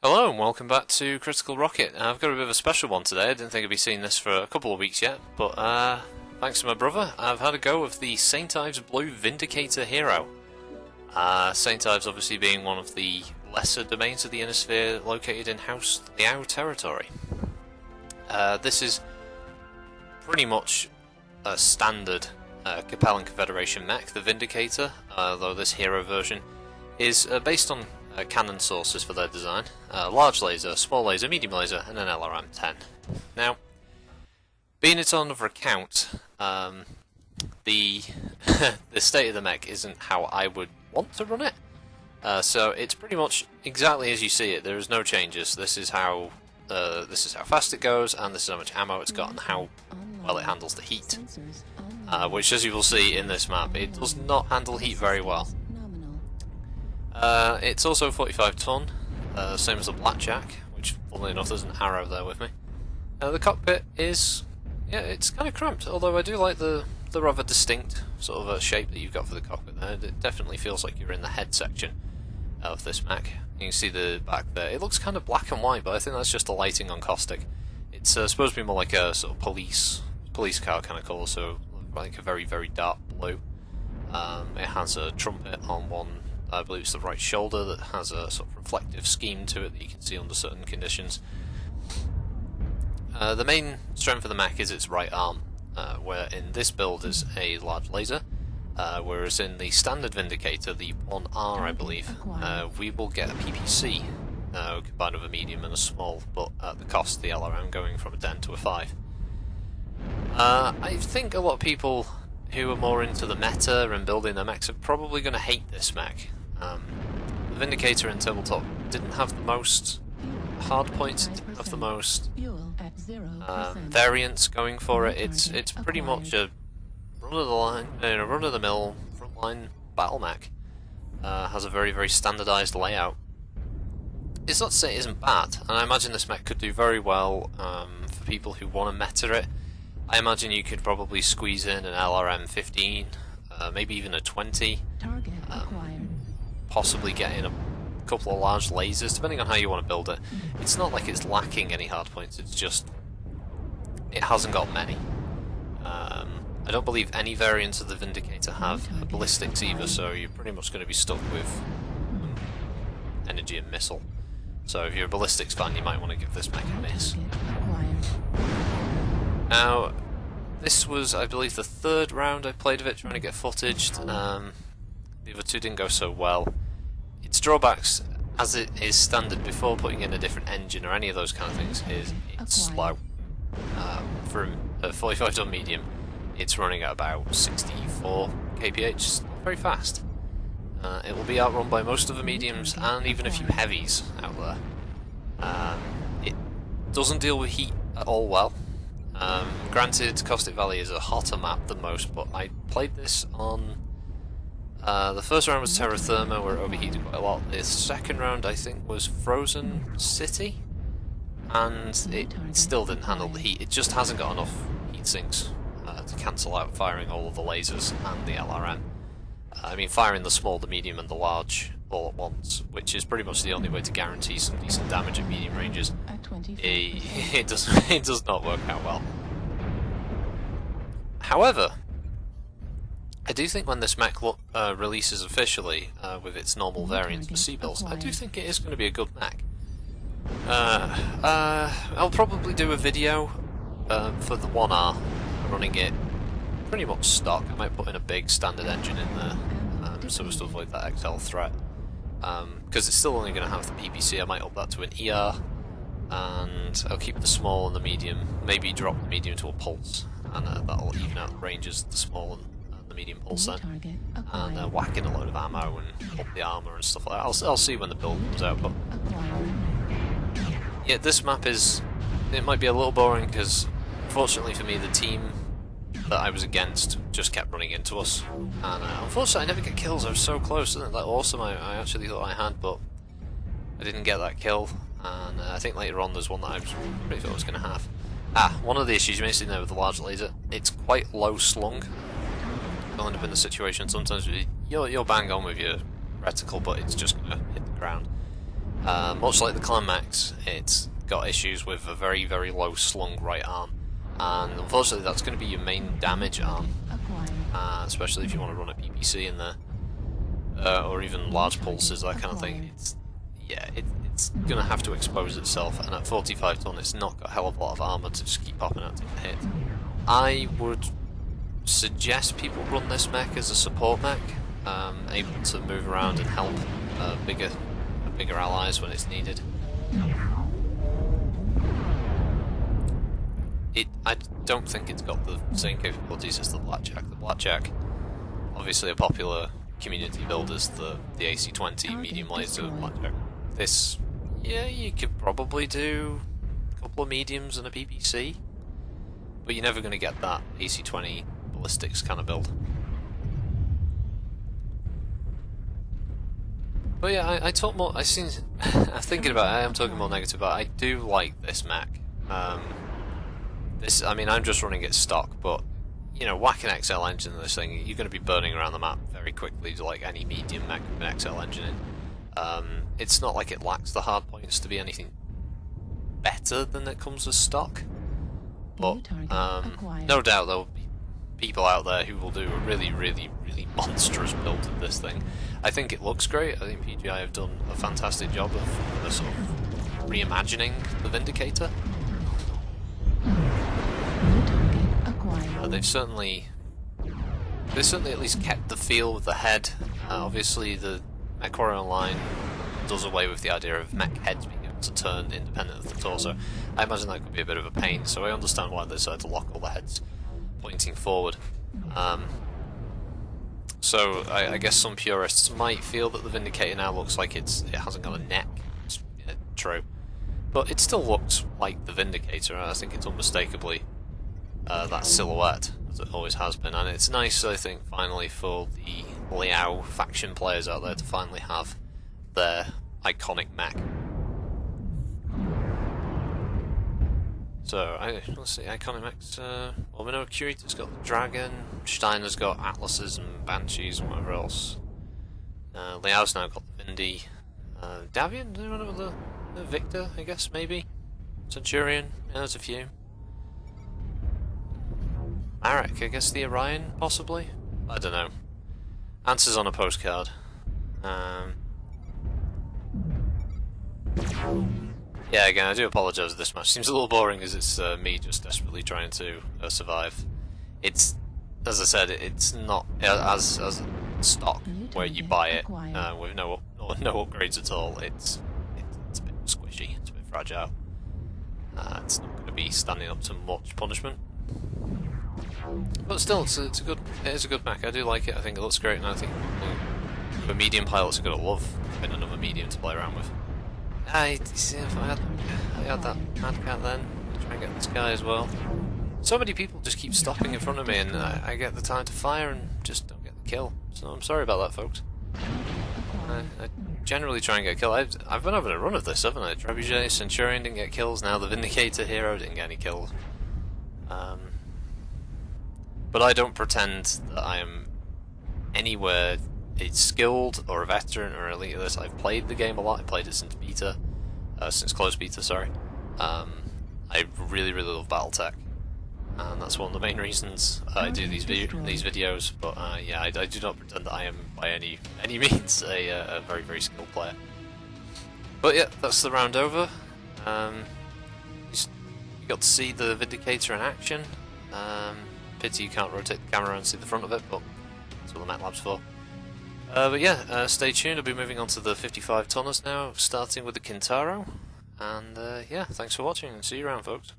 Hello and welcome back to Critical Rocket. I've got a bit of a special one today. I didn't think I'd be seeing this for a couple of weeks yet, but thanks to my brother, I've had a go of the Saint Ive's Blue Vindicator hero. Saint Ive's obviously being one of the lesser domains of the Inner Sphere located in House Liao territory. This is pretty much a standard Capellan Confederation mech, the Vindicator, though this hero version is based on cannon sources for their design. Large laser, small laser, medium laser, and an LRM-10. Now, being it's on another account, the the state of the mech isn't how I would want to run it. So it's pretty much exactly as you see it. There is no changes. This is how fast it goes, and this is how much ammo it's got, and how well it handles the heat. Which, as you will see in this map, it does not handle heat very well. It's also 45 ton, same as the Blackjack, which, funnily enough, there's an arrow there with me. The cockpit is, yeah, it's kind of cramped, although I do like the rather distinct sort of shape that you've got for the cockpit there. It definitely feels like you're in the head section of this mech. You can see the back there. It looks kind of black and white, but I think that's just the lighting on caustic. It's supposed to be more like a sort of police car kind of colour, so like a very, very dark blue. It has a trumpet on one, I believe it's the right shoulder, that has a sort of reflective scheme to it that you can see under certain conditions. The main strength of the mech is its right arm, where in this build is a large laser, whereas in the standard Vindicator, the 1R I believe, we will get a PPC combined with a medium and a small, but at the cost of the LRM going from a 10 to a 5. I think a lot of people who are more into the meta and building their mechs are probably going to hate this mech. The Vindicator in Tabletop didn't have the most hard points, it didn't have the most variants going for it. It's pretty much a run-of-the-mill frontline battle mech. Has a very, very standardised layout. It's not to say it isn't bad, and I imagine this mech could do very well for people who want to meta it. I imagine you could probably squeeze in an LRM-15, maybe even a 20, possibly get in a couple of large lasers, depending on how you want to build it. It's not like it's lacking any hard points, it's just it hasn't got many. I don't believe any variants of the Vindicator have ballistics either, so you're pretty much going to be stuck with energy and missile. So if you're a ballistics fan, you might want to give this mech a miss. Now, this was, I believe, the third round I played of it, trying to get footage. The other two didn't go so well. Its drawbacks, as it is standard before putting in a different engine or any of those kind of things, is it's slow. For a 45 ton medium, it's running at about 64 kph, very fast. It will be outrun by most of the mediums and even a few heavies out there. It doesn't deal with heat at all well. Granted, Caustic Valley is a hotter map than most, but I played this on... the first round was Terra Therma, where it overheated quite a lot. The second round, I think, was Frozen City, and it still didn't handle the heat. It just hasn't got enough heat sinks to cancel out firing all of the lasers and the LRM. I mean, firing the small, the medium, and the large all at once, which is pretty much the only way to guarantee some decent damage at medium ranges. It does not work out well. However, I do think when this mech releases officially with its normal variants for C-Bills, I do think it is going to be a good mech. I'll probably do a video for the 1R, running it pretty much stock. I might put in a big standard engine in there, so as to avoid that XL threat. Because it's still only going to have the PPC, I might up that to an ER, and I'll keep the small and the medium, maybe drop the medium to a pulse, and that'll even out the ranges of the small and the medium pulse then, and whack in a load of ammo and up the armour and stuff like that. I'll see when the build comes out, but yeah, this map it might be a little boring because, fortunately for me, the team that I was against just kept running into us, and unfortunately I never get kills. I was so close, isn't it? That awesome. I actually thought I had, but I didn't get that kill, and I think later on there's one that I was pretty sure I was going to have. One of the issues you may see there with the large laser, it's quite low slung. You'll end up in the situation sometimes where you're bang on with your reticle, but it's just going to hit the ground. Much like the Clan Mechs, it's got issues with a very, very low slung right arm, and unfortunately that's going to be your main damage arm, especially if you want to run a PPC in there, or even large pulses, that kind of thing. It's going to have to expose itself, and at 45 ton it's not got a hell of a lot of armour to just keep popping out to hit. I would suggest people run this mech as a support mech, able to move around and help bigger allies when it's needed. I don't think it's got the same capabilities as the Blackjack. The Blackjack, obviously a popular community build, is the AC-20 medium laser Blackjack. This, yeah, you could probably do a couple of mediums and a PPC, but you're never going to get that AC-20 ballistics kind of build. But yeah, I talk more. I'm thinking about it. I am talking more negative, but I do like this mech. I mean, I'm just running it stock, but you know, whack an XL engine in this thing, you're going to be burning around the map very quickly, like any medium mech with an XL engine in. It's not like it lacks the hard points to be anything better than it comes with stock, but no doubt there'll be people out there who will do a really, really, really monstrous build of this thing. I think it looks great. I think PGI have done a fantastic job of sort of reimagining the Vindicator. They've certainly at least kept the feel of the head. Obviously, the Mechwarrior Online does away with the idea of mech heads being able to turn independent of the torso. I imagine that could be a bit of a pain, so I understand why they decided to lock all the heads pointing forward. So I guess some purists might feel that the Vindicator now looks like it hasn't got a neck. It's, yeah, true, but it still looks like the Vindicator, and I think it's unmistakably that silhouette, as it always has been. And it's nice, I think, finally for the Liao faction players out there to finally have their iconic mech. So, let's see, iconic mechs. Well, we know Curator's got the Dragon, Steiner's got Atlases and Banshees and whatever else. Liao's now got the Vindy. Davian, anyone with the Victor, I guess, maybe? Centurion, yeah, there's a few. Marek, I guess the Orion, possibly? I don't know. Answers on a postcard. Yeah, again, I do apologise. This match seems a little boring, as it's me just desperately trying to survive. It's, as I said, it's not as stock where you buy it with no upgrades at all. It's a bit squishy. It's a bit fragile. It's not going to be standing up to much punishment. But still, it is a good mech. I do like it. I think it looks great, and I think the medium pilots are going to love having another medium to play around with. See, if I had that mad cat then, I'd try and get this guy as well. So many people just keep stopping in front of me, and I get the time to fire and just don't get the kill. So I'm sorry about that, folks. I generally try and get a kill. I've been having a run of this, haven't I? Trebuchet, Centurion didn't get kills. Now the Vindicator hero didn't get any kills. But I don't pretend that I am anywhere skilled or a veteran or elite at this. I've played the game a lot. I played it since beta, since closed beta. Sorry. I really, really love BattleTech, and that's one of the main reasons I do these videos. But yeah, I do not pretend that I am by any means a very, very skilled player. But yeah, that's the round over. You got to see the Vindicator in action. Pity you can't rotate the camera and see the front of it, but that's what the Mech Lab's for. But yeah, stay tuned. I'll be moving on to the 55 tonners now, starting with the Kintaro. And yeah, thanks for watching, and see you around, folks.